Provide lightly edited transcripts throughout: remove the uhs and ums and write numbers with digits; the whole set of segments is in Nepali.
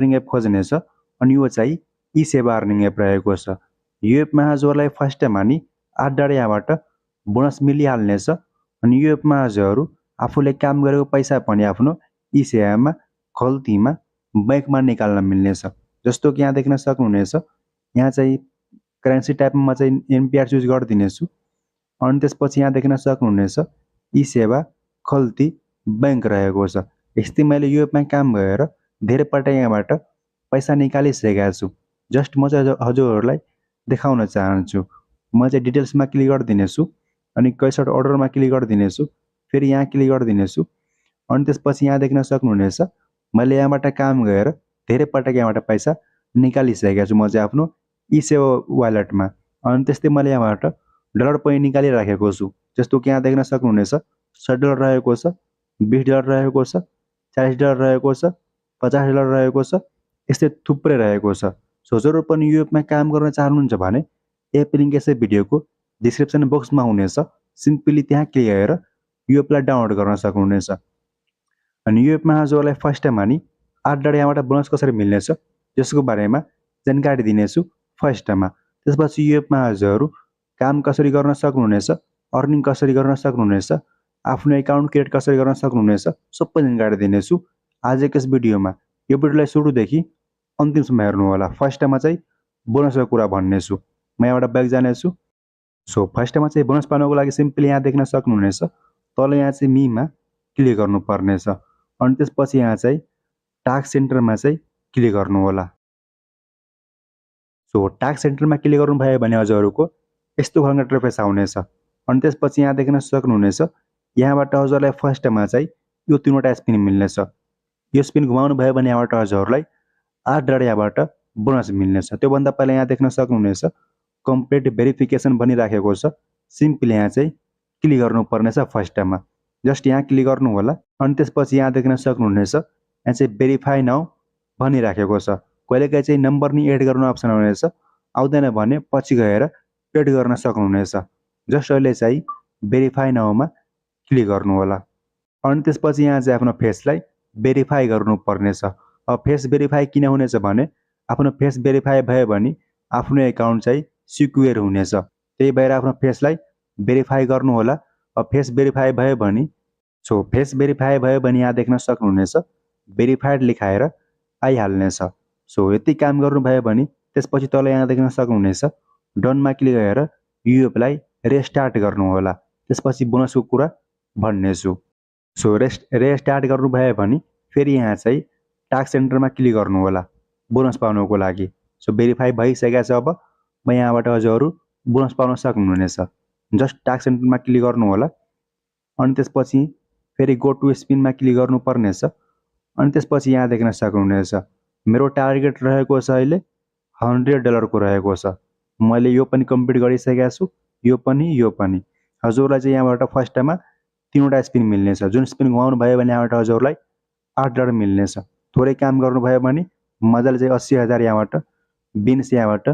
अर्निङ एप खोज्नेछ अनि यो चाहिँ ई सेवा अर्निङ एप रहेको छ। यो एपमा हजुरहरूलाई फर्स्ट टाइममा नि 8 डाँडा यहाँबाट बोनस मिलिहाल्नेछ अनि यो एपमा हजुरहरू आफूले काम गरेको पैसा पनि आफ्नो ई सेवामा खल्तीमा बैंकमा निकाल्न मिल्नेछ। जस्तो कि यहाँ देख्न सक्नुहुनेछ, यहाँ चाहिँ करेन्सी टाइपमा म चाहिँ एनपिआर चुज गरिदिनेछु अनि त्यसपछि यहाँ देख्न सक्नुहुनेछ ई सेवा खल्ती बैंक रहेको छ। यस्तै मैले यो एपमा काम गरेर धेरै पटक यहाँबाट पैसा निकालिसकेका छु। जस्ट म चाहिँ हजुरहरूलाई देखाउन चाहन्छु। म चाहिँ डिटेल्समा क्लिक गरिदिनेछु अनि कैसट अर्डरमा क्लिक गरिदिनेछु, फेरि यहाँ क्लिक गरिदिनेछु अनि त्यसपछि यहाँ देख्न सक्नुहुनेछ मैले यहाँबाट काम गरेर धेरै पटक यहाँबाट पैसा निकालिसकेका छु म चाहिँ आफ्नो ई सेवा वालेटमा। अनि त्यस्तै मैले यहाँबाट डलर पनि निकालिराखेको छु। जस्तो कि यहाँ देख्न सक्नुहुनेछ $60 रहेको छ, $20 रहेको छ, $40 रहेको छ, $50 रहेको छ, यस्तै थुप्रै रहेको छ। सो हजुरहरू पनि यो एपमा काम गर्न चाहनुहुन्छ भने एप लिङ्क यसै भिडियोको डिस्क्रिप्सन बक्समा हुनेछ। सिम्पली त्यहाँ क्लिक गरेर यो एपलाई डाउनलोड गर्न सक्नुहुनेछ। अनि यो एपमा हजुरहरूलाई फर्स्ट टाइममा नि 8 डाँडा यहाँबाट बोनस कसरी मिल्नेछ त्यसको बारेमा जानकारी दिनेछु फर्स्ट टाइममा। त्यसपछि यो एपमा हजुरहरू काम कसरी गर्न सक्नुहुनेछ, अर्निङ कसरी गर्न सक्नुहुनेछ, आफ्नो एकाउन्ट क्रिएट कसरी गर्न सक्नुहुनेछ, सबै जानकारी दिनेछु आजको यस भिडियोमा। यो भिडियोलाई सुरुदेखि अन्तिमसम्म हेर्नु होला। फर्स्ट टाइममा चाहिँ बोनसको कुरा भन्नेछु। म यहाँबाट ब्याक जानेछु। सो फर्स्ट टाइममा चाहिँ बोनस पाउनको लागि सिम्पली यहाँ देख्न सक्नुहुनेछ तल यहाँ चाहिँ मीमा क्लिक गर्नुपर्नेछ अनि त्यसपछि यहाँ चाहिँ टास्क सेन्टरमा चाहिँ क्लिक गर्नु होला। सो टास्क सेन्टरमा क्लिक गर्नुभयो भने हजुरहरूको यस्तो खालको इन्टरफेस आउनेछ अनि त्यसपछि यहाँ देख्न सक्नुहुनेछ यहाँबाट हजुरलाई फर्स्ट टाइममा चाहिँ यो 3वटा स्पिन मिल्नेछ। यो स्पिन घुमाउनु भयो भने यहाँबाट हजुरहरूलाई 8 डाँडा यहाँबाट बोनस मिल्नेछ। त्योभन्दा पहिला यहाँ देख्न सक्नुहुनेछ कम्प्लिट भेरिफिकेसन भनिराखेको छ। सिम्पली यहाँ चाहिँ क्लिक गर्नुपर्नेछ फर्स्ट टाइममा। जस्ट यहाँ क्लिक गर्नु होला अनि त्यसपछि यहाँ देख्न सक्नुहुनेछ यहाँ चाहिँ भेरिफाई नाउ भनिराखेको छ। कहिलेकाहीँ चाहिँ नम्बर नि एड गर्नु अप्सन हुनेछ, आउँदैन भने पछि गएर एड गर्न सक्नुहुनेछ। जस्ट अहिले चाहिँ भेरिफाई नाउमा क्लिक गर्नु होला अनि त्यसपछि यहाँ चाहिँ आफ्नो फेसलाई भेरिफाई गर्नुपर्नेछ। अब फेस भेरिफाई किन हुनेछ भने आफ्नो फेस भेरिफाई भयो भने आफ्नो एकाउन्ट चाहिँ सिक्योर हुनेछ। त्यही भएर आफ्नो फेसलाई भेरिफाई गर्नु होला। अब फेस भेरिफाई भयो भने फेस भेरिफाई भयो भने यहाँ देख्न सक्नुहुनेछ भेरिफाइड लेखाएर आइहाल्नेछ। यति काम गर्नुभयो भने त्यसपछि तल यहाँ देख्न सक्नुहुनेछ डनमा क्लिक गरेर यो एपलाई रेस्टार्ट गर्नु होला। त्यसपछि बोनसको कुरा भन्नेछु। रेस्टार्ट गर्नुभयो भने फेरि यहाँ चाहिँ टास्क सेन्टरमा क्लिक गर्नु होला बोनस पाउनको लागि। भेरिफाई भइसकेको छ। अब म यहाँबाट हजुरहरू बोनस पाउन सक्नुहुनेछ। जस्ट टास्क सेन्टरमा क्लिक गर्नु होला अनि त्यसपछि फेरि गो टु स्पिनमा क्लिक गर्नुपर्नेछ अनि त्यसपछि यहाँ देख्न सक्नुहुनेछ मेरो टार्गेट रहेको छ अहिले $100 को रहेको छ। मैले यो पनि कम्प्लिट गरिसकेको छु, यो पनि। हजुरलाई चाहिँ यहाँबाट फर्स्ट टाइममा 3वटा स्पिन मिल्नेछ। जुन स्पिन घुमाउनु भयो भने यहाँबाट हजुरलाई 8 डाँडा मिल्नेछ। थोरै काम गर्नुभयो भने मजाले चाहिँ 80,000 यहाँबाट बिन्स यहाँबाट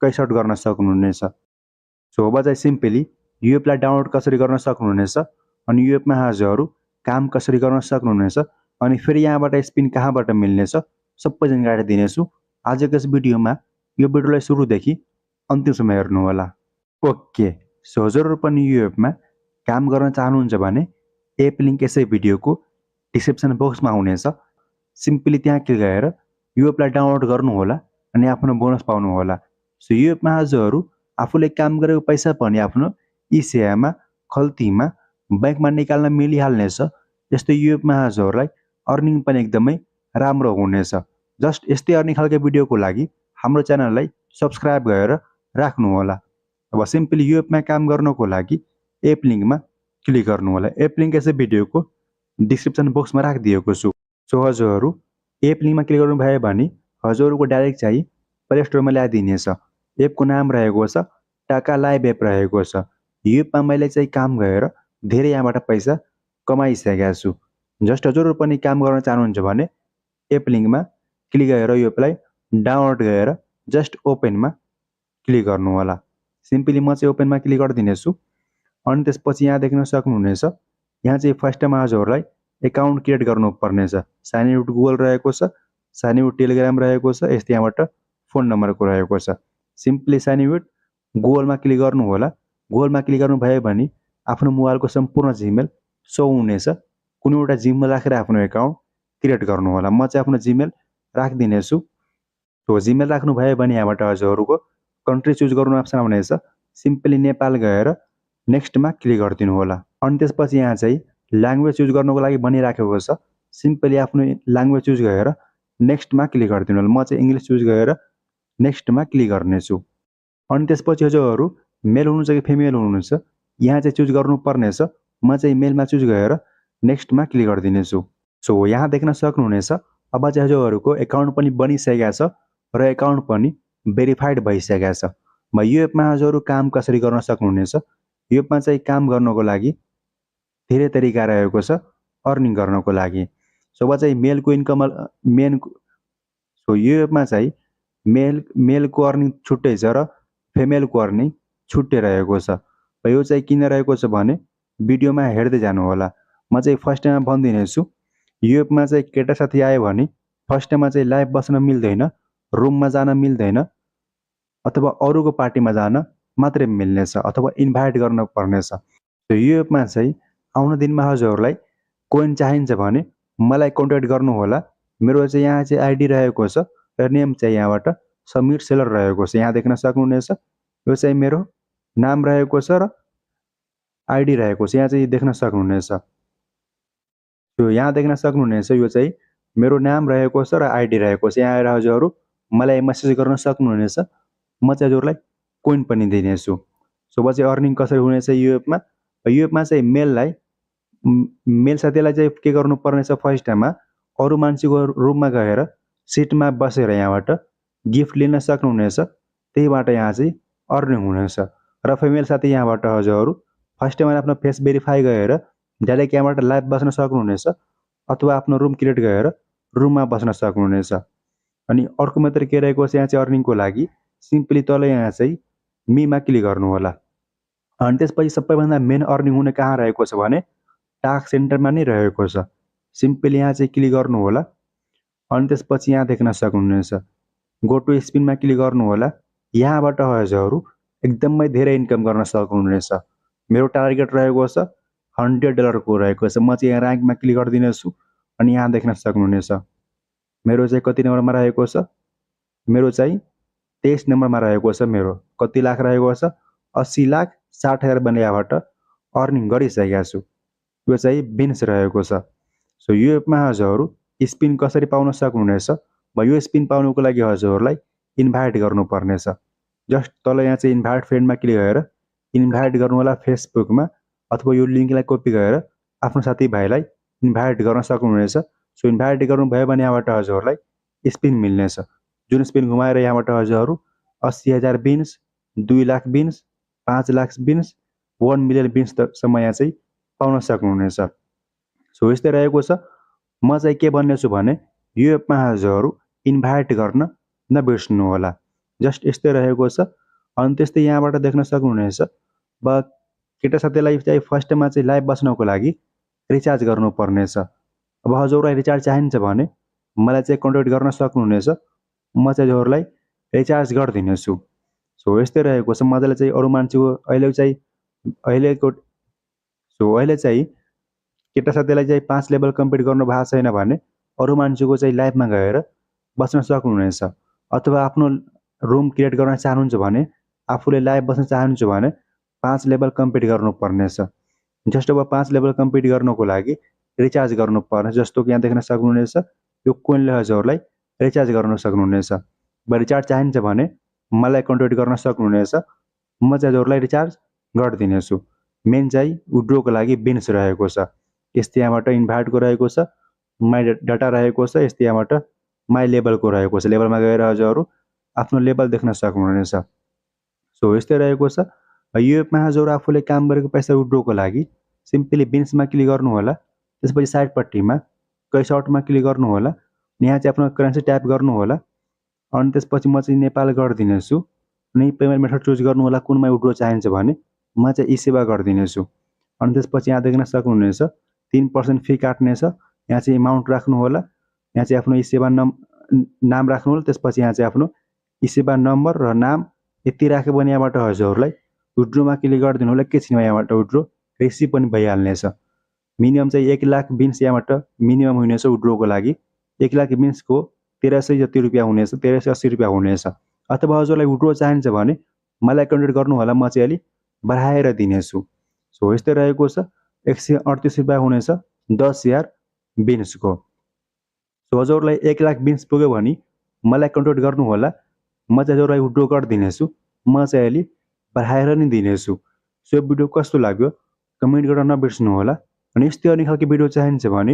कैसट गर्न सक्नुहुनेछ। अब चाहिँ सिम्पली यो एपलाई डाउनलोड कसरी गर्न सक्नुहुनेछ अनि यो एपमा हजुरहरू काम कसरी गर्न सक्नुहुनेछ अनि फेरि यहाँबाट स्पिन कहाँबाट मिल्नेछ सबै जानकारी दिनेछु आजको यस भिडियोमा। यो भिडियोलाई सुरुदेखि अन्तिमसम्म हेर्नु होला। ओके, हजुरहरू पनि यो एपमा काम गर्न चाहनुहुन्छ भने एप लिङ्क यसै भिडियोको डिस्क्रिप्सन बक्समा हुनेछ। सिम्पली त्यहाँ क्लिक गरेर यो एपलाई डाउनलोड गर्नु होला अनि आफ्नो बोनस पाउनु होला। यो एपमा हजुरहरू आफूले काम गरेको पैसा पनि आफ्नो ई सेवामा खल्तीमा बैंकमा निकाल्न मिलिहाल्नेछ। यस्तै यो एपमा हजुरहरूलाई अर्निङ पनि एकदमै राम्रो हुनेछ। जस्ट यस्तै अर्निङ खालको भिडियोको लागि हाम्रो च्यानललाई सब्सक्राइब गरेर राख्नु होला। अब सिम्पली यो एपमा काम गर्नको लागि एप लिङ्कमा क्लिक गर्नु होला। एप लिङ्क यसै भिडियोको डिस्क्रिप्सन बक्समा राखिदिएको छु। हजुरहरू एप लिङ्कमा क्लिक गर्नुभयो भने हजुरहरूको डाइरेक्ट चाहिँ प्ले स्टोरमा ल्याइदिनेछ। एपको नाम रहेको छ टाका लाइभ एप रहेको छ। यो एपमा मैले चाहिँ काम गरेर धेरै यहाँबाट पैसा कमाइसकेका छु। जस्ट हजुरहरू पनि काम गर्न चाहनुहुन्छ भने एप लिङ्कमा क्लिक गरेर यो एपलाई डाउनलोड गरेर जस्ट ओपनमा क्लिक गर्नु होला। सिम्पली म चाहिँ ओपनमा क्लिक गरिदिनेछु अनि त्यसपछि यहाँ देख्न सक्नुहुनेछ यहाँ चाहिँ फर्स्ट टाइम हजुरहरूलाई एकाउन्ट क्रिएट गर्नुपर्नेछ। साइन इन विथ गुगल रहेको छ, साइनविड टेलिग्राम रहेको छ। यस्तै यहाँबाट फोन नम्बरको रहेको छ। सिम्पली साइनविड गुगलमा क्लिक गर्नु होला। गुगलमा क्लिक गर्नुभयो भने आफ्नो मोबाइलको सम्पूर्ण जिमेल सो हुनेछ। कुनै एउटा जिमेल राखेर आफ्नो एकाउन्ट क्रिएट गर्नु होला। म चाहिँ आफ्नो जिमेल राखिदिनेछु। तो जिमेल राख्नुभयो भने यहाँबाट हजुरहरूको कन्ट्री चुज गर्नु अप्सन आउनेछ। सिम्पली नेपाल गएर नेक्स्टमा क्लिक गरिदिनु होला। अनि त्यसपछि यहाँ चाहिँ ल्याङ्ग्वेज चुज गर्नको लागि भनिराखेको छ। सिम्पली आफ्नो ल्याङ्ग्वेज चुज गरेर नेक्स्टमा क्लिक गरिदिनु होला। म चाहिँ इङ्ग्लिस चुज गरेर नेक्स्टमा क्लिक गर्नेछु। अनि त्यसपछि हजुरहरू मेल हुनुहुन्छ कि फिमेल हुनुहुन्छ यहाँ चाहिँ चुज गर्नुपर्नेछ। म चाहिँ मेलमा चुज गरेर नेक्स्टमा क्लिक गरिदिनेछु। सो यहाँ देख्न सक्नुहुनेछ अब चाहिँ हजुरहरूको एकाउन्ट पनि बनिसकेको छ र एकाउन्ट पनि भेरिफाइड भइसकेको छ। यो एपमा हजुरहरू काम कसरी गर्न सक्नुहुनेछ। यो एपमा चाहिँ काम गर्नको लागि धेरै तरिका रहेको छ अर्निङ गर्नको लागि। सो अब चाहिँ मेलको इन्कम सो यो एपमा चाहिँ मेलको अर्निङ छुट्टै छ र फिमेलको अर्निङ छुट्टै रहेको छ। यो चाहिँ किन रहेको छ भने भिडियोमा हेर्दै जानु होला। म चाहिँ फर्स्ट टाइममा भनिदिनेछु। यो एपमा चाहिँ केटा साथी आयो भने फर्स्ट टाइममा चाहिँ लाइभ बस्न मिल्दैन, रुममा जान मिल्दैन, अथवा अरूको पार्टीमा जान मात्रै मिल्नेछ अथवा इन्भाइट गर्न पर्नेछ। यो एपमा चाहिँ आउने दिनमा हजुरहरूलाई कोइन चाहिन्छ भने मलाई कन्ट्याक्ट गर्नु होला। मेरो चाहिँ यहाँ चाहिँ आइडी रहेको छ र नेम चाहिँ यहाँबाट समीर सेलर रहेको छ। यहाँ देख्न सक्नुहुनेछ यो चाहिँ मेरो नाम रहेको छ र आइडी रहेको छ। यहाँ चाहिँ देख्न सक्नुहुनेछ यो यहाँ देख्न सक्नुहुनेछ यो चाहिँ मेरो नाम रहेको छ र आइडी रहेको छ। यहाँ आएर हजुरहरू मलाई मेसेज गर्न सक्नुहुनेछ। म चाहिँ हजुरलाई कोइन पनि दिनेछु। सो अब चाहिँ अर्निङ कसरी हुनेछ यो एपमा। यो एपमा चाहिँ मेल साथीलाई चाहिँ के गर्नुपर्नेछ फर्स्ट टाइममा अरू मान्छेको रुममा गएर सिटमा बसेर यहाँबाट गिफ्ट लिन सक्नुहुनेछ। त्यहीबाट यहाँ चाहिँ अर्निङ हुनेछ। र फिमेल साथी यहाँबाट हजुरहरू फर्स्ट टाइममा आफ्नो फेस भेरिफाई गरेर डाइरेक्ट यहाँबाट लाइभ बस्न सक्नुहुनेछ अथवा आफ्नो रुम क्रिएट गरेर रुममा बस्न सक्नुहुनेछ। अनि अर्को मात्र के रहेको छ यहाँ चाहिँ अर्निङको लागि सिम्पली तल यहाँ चाहिँ मीमा क्लिक गर्नु होला। अनि त्यसपछि सबैभन्दा मेन अर्निङ हुने कहाँ रहेको छ भने टास्क सेन्टरमा नै रहेको छ। सिम्पली यहाँ चाहिँ क्लिक गर्नु होला। अनि त्यसपछि यहाँ देख्न सक्नुहुनेछ गो टु स्पिनमा क्लिक गर्नु होला। यहाँबाट हजुरहरू एकदमै धेरै इन्कम गर्न सक्नुहुनेछ। मेरो टार्गेट रहेको छ $100 को रहेको छ। म चाहिँ यहाँ ऱ्याङ्कमा क्लिक गरिदिनेछु अनि यहाँ देख्न सक्नुहुनेछ मेरो चाहिँ कति नम्बरमा रहेको छ। मेरो चाहिँ 23 नम्बरमा रहेको छ। मेरो कति लाख रहेको छ 80,60,000 भने यहाँबाट अर्निङ गरिसकेको छु। यो चाहिँ बिन्स रहेको छ। सो यो एपमा हजुरहरू स्पिन कसरी पाउन सक्नुहुनेछ। यो स्पिन पाउनुको लागि हजुरहरूलाई इन्भाइट गर्नुपर्नेछ। जस्ट तल यहाँ चाहिँ इन्भाइट फ्रेन्डमा क्लिक गरेर इन्भाइट गर्नु होला फेसबुकमा अथवा यो लिङ्कलाई कपी गरेर आफ्नो साथीभाइलाई इन्भाइट गर्न सक्नुहुनेछ। सो इन्भाइट गर्नुभयो भने यहाँबाट हजुरहरूलाई स्पिन मिल्नेछ। जुन स्पिन घुमाएर यहाँबाट हजुरहरू 80,000 beans, 2 lakh beans, 5 lakh beans, 1 million बिन्ससम्म यहाँ चाहिँ पाउन सक्नुहुनेछ। सो यस्तै रहेको छ। म चाहिँ के भन्नेछु भने यो एपमा हजुरहरू इन्भाइट गर्न नबिर्सनु होला। जस्ट यस्तै रहेको छ। अनि त्यस्तै यहाँबाट देख्न सक्नुहुनेछ केटा साथीलाई चाहिँ फर्स्ट टाइममा चाहिँ लाइभ बस्नको लागि रिचार्ज गर्नुपर्नेछ। अब हजुरलाई रिचार्ज चाहिन्छ भने मलाई चाहिँ कन्ट्याक्ट गर्न सक्नुहुनेछ। म चाहिँ हजुरलाई रिचार्ज गरिदिनेछु। सो यस्तै रहेको छ। मजाले चाहिँ अरू मान्छेको अहिले चाहिँ केटा साथीलाई चाहिँ 5 लेभल कम्प्लिट गर्नु भएको छैन भने अरू मान्छेको चाहिँ लाइभमा गएर बस्न सक्नुहुनेछ। अथवा आफ्नो रुम क्रिएट गर्न चाहनुहुन्छ भने आफूले लाइभ बस्न चाहनुहुन्छ भने 5 लेभल कम्प्लिट गर्नुपर्नेछ। जस्ट अब 5 लेभल कम्प्लिट गर्नको लागि रिचार्ज गर्नुपर्ने। जस्तो कि यहाँ देख्न सक्नुहुनेछ यो कोइनले हजुरहरूलाई रिचार्ज गर्न सक्नुहुनेछ। रिचार्ज चाहिन्छ भने मलाई कन्ट्याक्ट गर्न सक्नुहुनेछ। म चाहिँ हजुरलाई रिचार्ज गरिदिनेछु। मेन चाहिँ विड्रोको लागि बिन्स रहेको छ। यस्तै यहाँबाट इन्भाइटको रहेको छ, माई डाटा रहेको छ, यस्तै यहाँबाट माई लेभलको रहेको छ। लेभलमा गएर हजुरहरू आफ्नो लेभल देख्न सक्नुहुनेछ। सो यस्तै रहेको छ। यो एपमा हजुरहरू आफूले काम गरेको पैसा विड्रोको लागि सिम्पली बिन्समा क्लिक गर्नु होला। त्यसपछि साइडपट्टिमा कैस आउटमा क्लिक गर्नु होला। यहाँ चाहिँ आफ्नो करेन्सी टाइप गर्नु होला। अनि त्यसपछि म चाहिँ नेपाल गरिदिनेछु। अनि पेमेन्ट मेथड चुज गर्नु होला। कुनमा विड्रो चाहिन्छ भने म चाहिँ ई सेवा गरिदिनेछु। अनि त्यसपछि यहाँ देख्न सक्नुहुनेछ 3% फी काट्नेछ। यहाँ चाहिँ एमाउन्ट राख्नु होला। यहाँ चाहिँ आफ्नो ई सेवा नाम राख्नु होला। त्यसपछि यहाँ चाहिँ आफ्नो सेवा नम्बर र नाम यति राख्यो भने यहाँबाट हजुरहरूलाई विड्रोमा क्लिक गरिदिनु होला। के छैन यहाँबाट विड्रो रिसिभ पनि भइहाल्नेछ। मिनिमम चाहिँ 1,20,000 यहाँबाट मिनिमम हुनेछ विड्रोको लागि। 1,20,000को 1300 जति रुपियाँ हुनेछ, 1380 रुपियाँ हुनेछ। अथवा हजुरलाई विड्रो चाहिन्छ भने मलाई कन्ट्याक्ट गर्नु होला, म चाहिँ अलि बढाएर दिनेछु। सो यस्तै रहेको छ। 138 रुपियाँ हुनेछ 10,000 बिन्सको। सो हजुरलाई 1,20,000 पुग्यो भने मलाई कन्ट्याक्ट गर्नु होला, म चाहिँ हजुरलाई विड्रो गरिदिनेछु। म चाहिँ अलि बढाएर नि दिनेछु। सो यो भिडियो कस्तो लाग्यो कमेन्ट गर्न नबिर्सनु होला। अनि यस्तै अन्य खालको भिडियो चाहिन्छ भने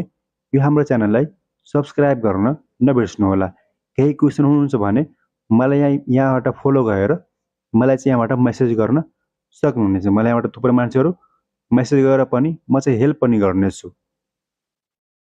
यो हाम्रो च्यानललाई सब्सक्राइब गर्न नबिर्सनु होला। केही क्वेसन हुनुहुन्छ भने मलाई यहाँबाट फलो गरेर मलाई चाहिँ यहाँबाट मेसेज गर्न सक्नुहुनेछ। मलाई यहाँबाट थुप्रै मान्छेहरू मेसेज गरेर पनि म चाहिँ हेल्प पनि गर्नेछु।